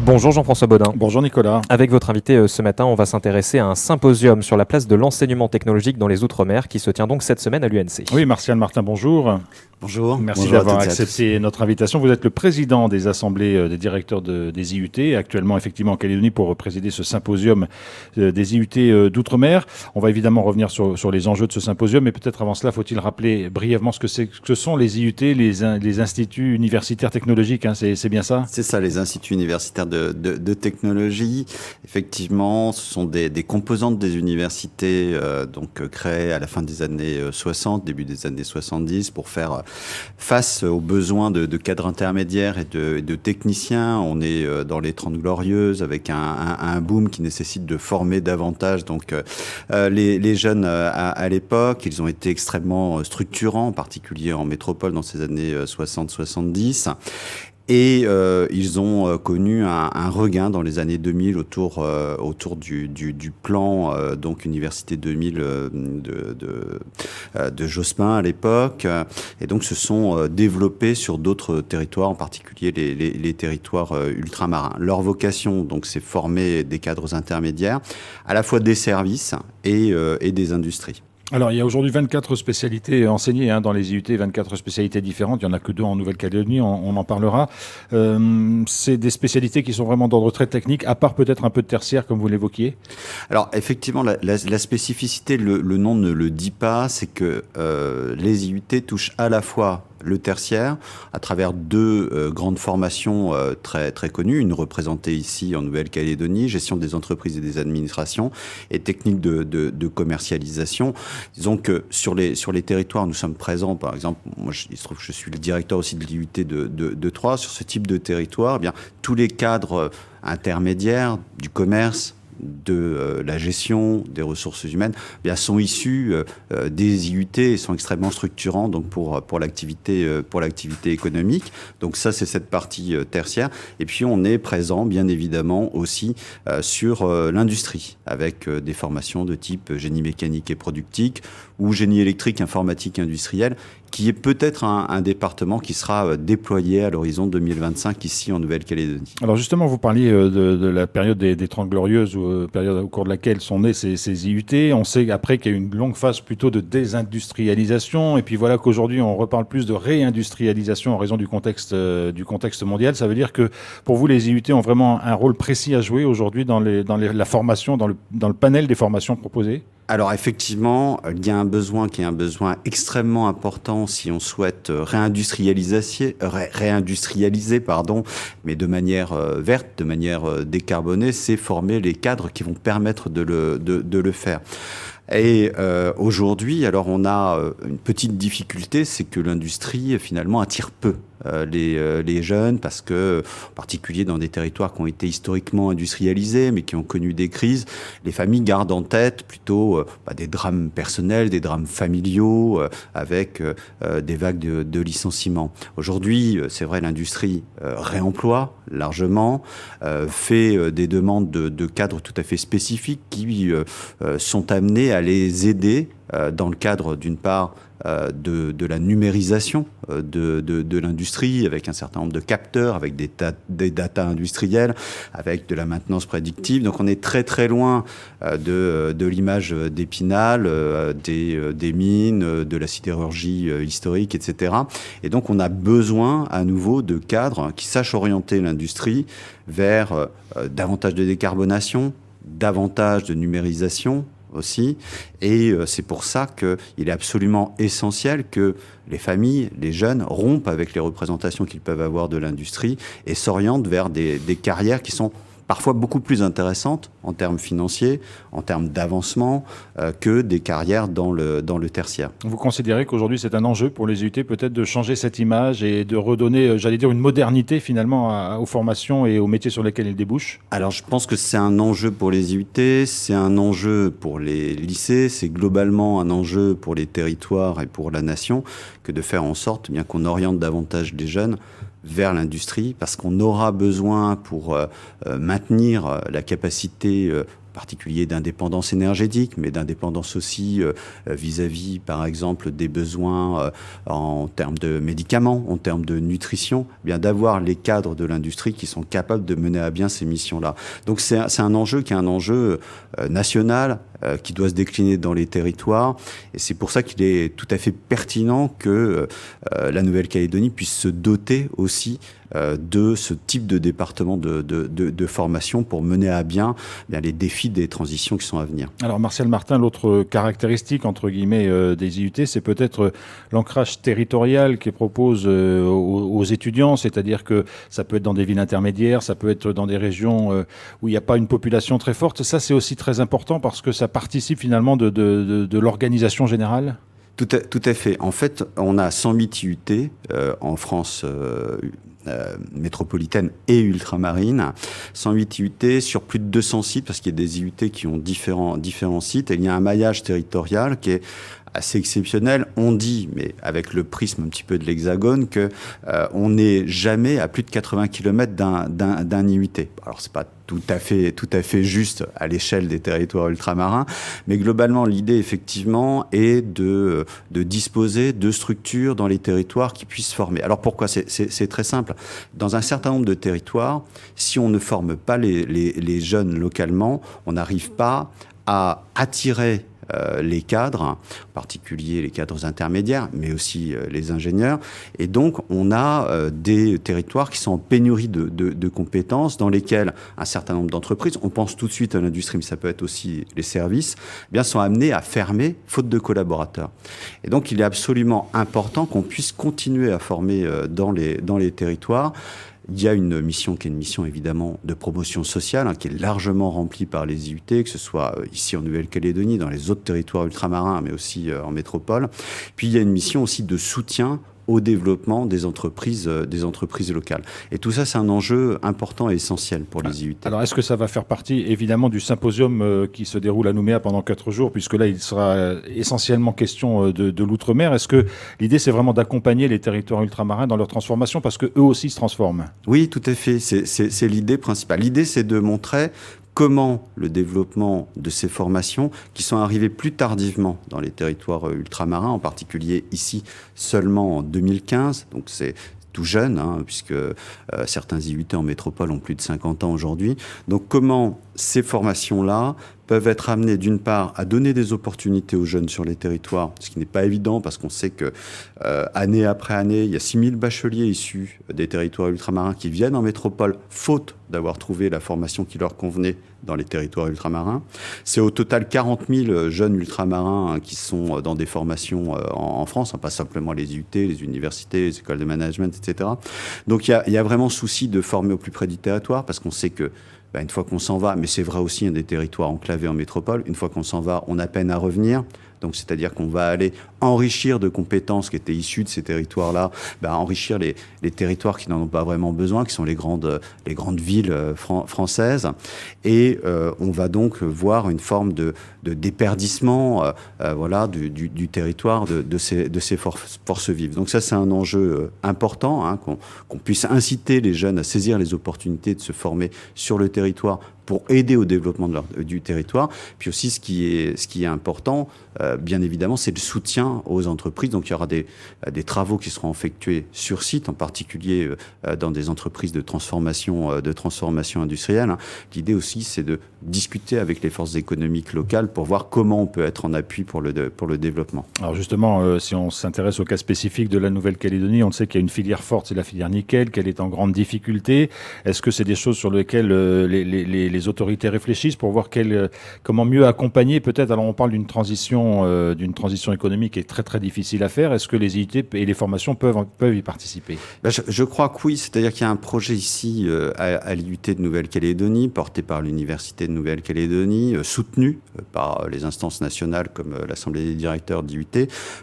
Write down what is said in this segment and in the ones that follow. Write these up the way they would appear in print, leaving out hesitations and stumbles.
Bonjour Jean-François Baudin. Bonjour Nicolas. Avec votre invité ce matin, on va s'intéresser à un symposium sur la place de l'enseignement technologique dans les Outre-mer qui se tient donc cette semaine à l'UNC. Oui, Martial Martin, bonjour. Bonjour. Merci Bonjour d'avoir accepté notre invitation. Vous êtes le président des assemblées des directeurs des IUT, actuellement effectivement en Calédonie pour présider ce symposium des IUT d'Outre-mer. On va évidemment revenir sur les enjeux de ce symposium, mais peut-être avant cela, faut-il rappeler brièvement ce que sont les IUT, les instituts universitaires technologiques, hein, c'est bien ça ? C'est ça, les instituts universitaires de technologie. Effectivement, ce sont des composantes des universités créées à la fin des années 60, début des années 70 pour faire face aux besoins de cadres intermédiaires et de techniciens. On est dans les 30 glorieuses avec un boom qui nécessite de former davantage les jeunes à l'époque. Ils ont été extrêmement structurants, en particulier en métropole dans ces années 60-70. Et ils ont connu un regain dans les années 2000 autour du plan Université 2000 de Jospin à l'époque. Et donc se sont développés sur d'autres territoires, en particulier les territoires ultramarins. Leur vocation, donc, c'est former des cadres intermédiaires, à la fois des services et des industries. Alors, il y a aujourd'hui 24 spécialités enseignées dans les IUT, 24 spécialités différentes. Il n'y en a que 2 en Nouvelle-Calédonie, on en parlera. C'est des spécialités qui sont vraiment d'ordre très technique, à part peut-être un peu de tertiaire, comme vous l'évoquiez. Alors, effectivement, la spécificité, le nom ne le dit pas, c'est que les IUT touchent à la fois le tertiaire, à travers 2 grandes formations très, très connues, une représentée ici en Nouvelle-Calédonie, gestion des entreprises et des administrations, et technique de commercialisation. Disons que sur les territoires, nous sommes présents, par exemple, moi il se trouve que je suis le directeur aussi de l'IUT de Troyes, sur ce type de territoire, eh bien, tous les cadres intermédiaires du commerce, de la gestion des ressources humaines, eh bien, sont issus des IUT et sont extrêmement structurants donc pour l'activité économique. Donc ça, c'est cette partie tertiaire. Et puis on est présent bien évidemment aussi sur l'industrie avec des formations de type génie mécanique et productique ou génie électrique, informatique, industriel, qui est peut-être un département qui sera déployé à l'horizon 2025 ici en Nouvelle-Calédonie. Alors justement, vous parliez de la période des 30 glorieuses, période au cours de laquelle sont nés ces IUT. On sait après qu'il y a eu une longue phase plutôt de désindustrialisation, et puis voilà qu'aujourd'hui on reparle plus de réindustrialisation en raison du contexte mondial. Ça veut dire que pour vous, les IUT ont vraiment un rôle précis à jouer aujourd'hui dans la formation, dans le panel des formations proposées ? Alors effectivement, il y a un besoin qui est un besoin extrêmement important si on souhaite réindustrialiser, mais de manière verte, de manière décarbonée, c'est former les cadres qui vont permettre de le faire. Et aujourd'hui, alors on a une petite difficulté, c'est que l'industrie finalement attire peu les jeunes, parce que, en particulier dans des territoires qui ont été historiquement industrialisés, mais qui ont connu des crises, les familles gardent en tête plutôt des drames personnels, des drames familiaux, avec des vagues de licenciements. Aujourd'hui, c'est vrai, l'industrie réemploie largement, fait des demandes de cadres tout à fait spécifiques qui sont amenés à les aider dans le cadre, d'une part, de la numérisation de l'industrie, avec un certain nombre de capteurs, avec des data industrielles, avec de la maintenance prédictive. Donc on est très très loin de l'image d'Épinal, des mines, de la sidérurgie historique, etc. Et donc on a besoin à nouveau de cadres qui sachent orienter l'industrie vers davantage de décarbonation, davantage de numérisation aussi, et c'est pour ça qu'il est absolument essentiel que les familles, les jeunes rompent avec les représentations qu'ils peuvent avoir de l'industrie et s'orientent vers des carrières qui sont parfois beaucoup plus intéressantes en termes financiers, en termes d'avancement, que des carrières dans le tertiaire. Vous considérez qu'aujourd'hui c'est un enjeu pour les IUT peut-être de changer cette image et de redonner, j'allais dire, une modernité finalement aux formations et aux métiers sur lesquels ils débouchent ? Alors je pense que c'est un enjeu pour les IUT, c'est un enjeu pour les lycées, c'est globalement un enjeu pour les territoires et pour la nation, que de faire en sorte bien qu'on oriente davantage les jeunes vers l'industrie, parce qu'on aura besoin pour maintenir la capacité particulier d'indépendance énergétique, mais d'indépendance aussi vis-à-vis, par exemple, des besoins en termes de médicaments, en termes de nutrition, bien d'avoir les cadres de l'industrie qui sont capables de mener à bien ces missions-là. Donc c'est un enjeu qui est un enjeu national, qui doit se décliner dans les territoires. Et c'est pour ça qu'il est tout à fait pertinent que la Nouvelle-Calédonie puisse se doter aussi de ce type de département de formation pour mener à bien les défis des transitions qui sont à venir. Alors Martial Martin, l'autre caractéristique entre guillemets des IUT, c'est peut-être l'ancrage territorial qui propose aux étudiants, c'est-à-dire que ça peut être dans des villes intermédiaires, ça peut être dans des régions où il n'y a pas une population très forte. Ça, c'est aussi très important parce que ça participe finalement de l'organisation générale. Tout à fait. En fait, on a 108 IUT en France métropolitaine et ultramarine, 108 IUT sur plus de 200 sites, parce qu'il y a des IUT qui ont différents sites, et il y a un maillage territorial qui est assez exceptionnel. On dit, mais avec le prisme un petit peu de l'Hexagone, que on n'est jamais à plus de 80 km d'un IUT. Alors c'est pas tout à fait juste à l'échelle des territoires ultramarins, mais globalement l'idée effectivement est de disposer de structures dans les territoires qui puissent former. Alors pourquoi? C'est très simple. Dans un certain nombre de territoires, si on ne forme pas les jeunes localement, on n'arrive pas à attirer les cadres, en particulier les cadres intermédiaires, mais aussi les ingénieurs. Et donc, on a des territoires qui sont en pénurie de compétences, dans lesquels un certain nombre d'entreprises, on pense tout de suite à l'industrie, mais ça peut être aussi les services, eh bien, sont amenés à fermer, faute de collaborateurs. Et donc, il est absolument important qu'on puisse continuer à former dans les territoires. Il y a une mission qui est une mission évidemment de promotion sociale, qui est largement remplie par les IUT, que ce soit ici en Nouvelle-Calédonie, dans les autres territoires ultramarins, mais aussi en métropole. Puis il y a une mission aussi de soutien au développement des entreprises locales. Et tout ça, c'est un enjeu important et essentiel pour les IUT. Alors, est-ce que ça va faire partie, évidemment, du symposium qui se déroule à Nouméa pendant 4 jours, puisque là, il sera essentiellement question de l'outre-mer. Est-ce que l'idée, c'est vraiment d'accompagner les territoires ultramarins dans leur transformation, parce qu'eux aussi se transforment? Oui, tout à fait. C'est l'idée principale. L'idée, c'est de montrer comment le développement de ces formations, qui sont arrivées plus tardivement dans les territoires ultramarins, en particulier ici seulement en 2015, donc c'est tout jeune, puisque certains IUT en métropole ont plus de 50 ans aujourd'hui. Donc comment ces formations-là peuvent être amenées d'une part à donner des opportunités aux jeunes sur les territoires, ce qui n'est pas évident parce qu'on sait que année après année, il y a 6000 bacheliers issus des territoires ultramarins qui viennent en métropole faute d'avoir trouvé la formation qui leur convenait dans les territoires ultramarins. C'est au total 40 000 jeunes ultramarins qui sont dans des formations en France, pas simplement les IUT, les universités, les écoles de management, etc. Donc il y a vraiment souci de former au plus près du territoire parce qu'on sait que une fois qu'on s'en va, mais c'est vrai aussi des territoires enclavés en métropole, une fois qu'on s'en va, on a peine à revenir. Donc, c'est-à-dire qu'on va aller enrichir de compétences qui étaient issues de ces territoires-là, enrichir les territoires qui n'en ont pas vraiment besoin, qui sont les grandes villes françaises. Et on va donc voir une forme de déperdissement du territoire de ces forces vives. Donc ça, c'est un enjeu important, qu'on puisse inciter les jeunes à saisir les opportunités de se former sur le territoire pour aider au développement du territoire. Puis aussi, ce qui est important, bien évidemment, c'est le soutien aux entreprises. Donc, il y aura des travaux qui seront effectués sur site, en particulier dans des entreprises de transformation industrielle. L'idée aussi, c'est de discuter avec les forces économiques locales pour voir comment on peut être en appui pour le développement. Alors justement, si on s'intéresse au cas spécifique de la Nouvelle-Calédonie, on sait qu'il y a une filière forte, c'est la filière nickel, qu'elle est en grande difficulté. Est-ce que c'est des choses sur lesquelles les autorités réfléchissent pour voir comment mieux accompagner peut-être? Alors on parle d'une transition économique qui est très très difficile à faire. Est-ce que les IUT et les formations peuvent y participer? Je crois que oui. C'est-à-dire qu'il y a un projet ici à l'IUT de Nouvelle-Calédonie, porté par l'Université de Nouvelle-Calédonie, soutenu par les instances nationales comme l'Assemblée des directeurs d'IUT,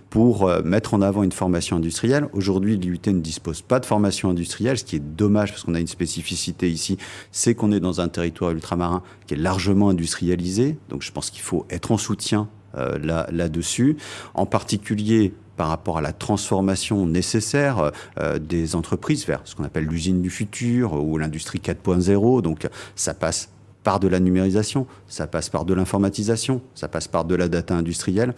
pour mettre en avant une formation industrielle. Aujourd'hui, l'IUT ne dispose pas de formation industrielle, ce qui est dommage parce qu'on a une spécificité ici, c'est qu'on est dans un territoire ultramarin qui est largement industrialisé. Donc je pense qu'il faut être en soutien là-dessus, en particulier par rapport à la transformation nécessaire des entreprises vers ce qu'on appelle l'usine du futur ou l'industrie 4.0. Donc ça passe par de la numérisation, ça passe par de l'informatisation, ça passe par de la data industrielle.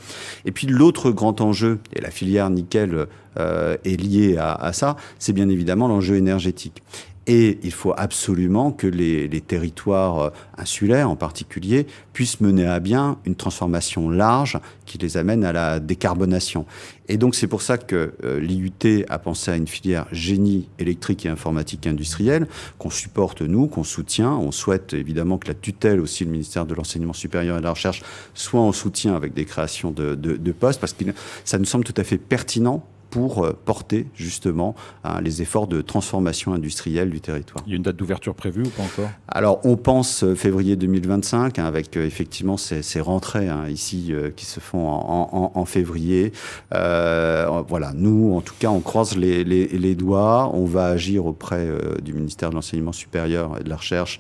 Et puis l'autre grand enjeu, et la filière nickel est liée à ça, c'est bien évidemment l'enjeu énergétique. Et il faut absolument que les territoires insulaires, en particulier, puissent mener à bien une transformation large qui les amène à la décarbonation. Et donc, c'est pour ça que l'IUT a pensé à une filière génie électrique et informatique industrielle qu'on supporte, nous, qu'on soutient. On souhaite évidemment que la tutelle aussi, le ministère de l'Enseignement supérieur et de la Recherche, soit en soutien avec des créations de postes, parce que ça nous semble tout à fait pertinent pour porter justement les efforts de transformation industrielle du territoire. Il y a une date d'ouverture prévue ou pas encore? Alors, on pense février 2025, avec effectivement ces rentrées ici qui se font en février. Voilà, nous, en tout cas, on croise les doigts. On va agir auprès du ministère de l'Enseignement supérieur et de la Recherche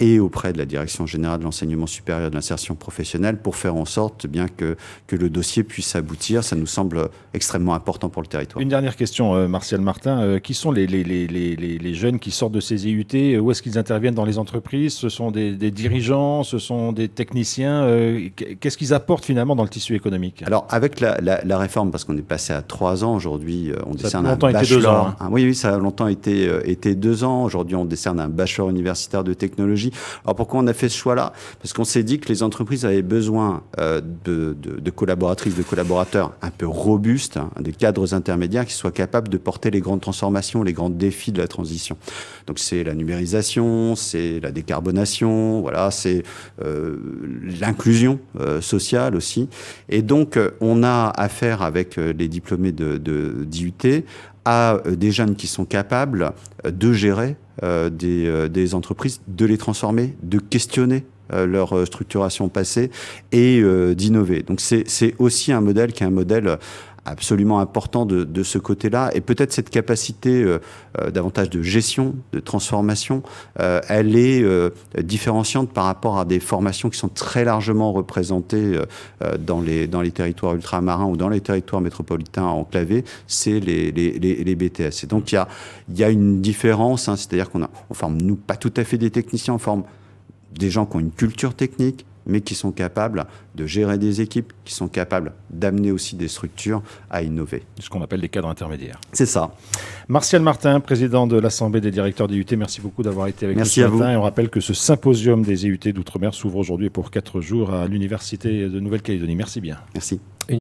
et auprès de la Direction générale de l'enseignement supérieur et de l'insertion professionnelle pour faire en sorte bien que le dossier puisse aboutir. Ça nous semble extrêmement important pour le territoire. Une dernière question, Martial Martin. Qui sont les jeunes qui sortent de ces IUT? Où est-ce qu'ils interviennent dans les entreprises? Ce sont des dirigeants? Ce sont des techniciens? Qu'est-ce qu'ils apportent finalement dans le tissu économique? Alors, avec la réforme, parce qu'on est passé à 3 ans, aujourd'hui, on décerne un bachelor. Ça a longtemps été 2 ans. Oui, ça a longtemps été 2 ans. Aujourd'hui, on décerne un bachelor universitaire de technologie. Alors pourquoi on a fait ce choix-là? Parce qu'on s'est dit que les entreprises avaient besoin de collaboratrices, de collaborateurs un peu robustes, des cadres intermédiaires qui soient capables de porter les grandes transformations, les grands défis de la transition. Donc c'est la numérisation, c'est la décarbonation, voilà, c'est l'inclusion sociale aussi. Et donc on a affaire avec les diplômés d'IUT à des jeunes qui sont capables de gérer des entreprises, de les transformer, de questionner leur structuration passée et d'innover. Donc c'est aussi un modèle qui est un modèle absolument important de ce côté-là. Et peut-être cette capacité davantage de gestion, de transformation, elle est différenciante par rapport à des formations qui sont très largement représentées dans les territoires ultramarins ou dans les territoires métropolitains enclavés, c'est les BTS. Et donc il y a une différence, c'est-à-dire qu'on forme, nous, pas tout à fait des techniciens, on forme des gens qui ont une culture technique, mais qui sont capables de gérer des équipes, qui sont capables d'amener aussi des structures à innover. Ce qu'on appelle des cadres intermédiaires. C'est ça. Martial Martin, président de l'Assemblée des directeurs d'IUT, merci beaucoup d'avoir été avec nous ce matin. Et on rappelle que ce symposium des IUT d'Outre-mer s'ouvre aujourd'hui pour 4 jours à l'Université de Nouvelle-Calédonie. Merci bien. Merci.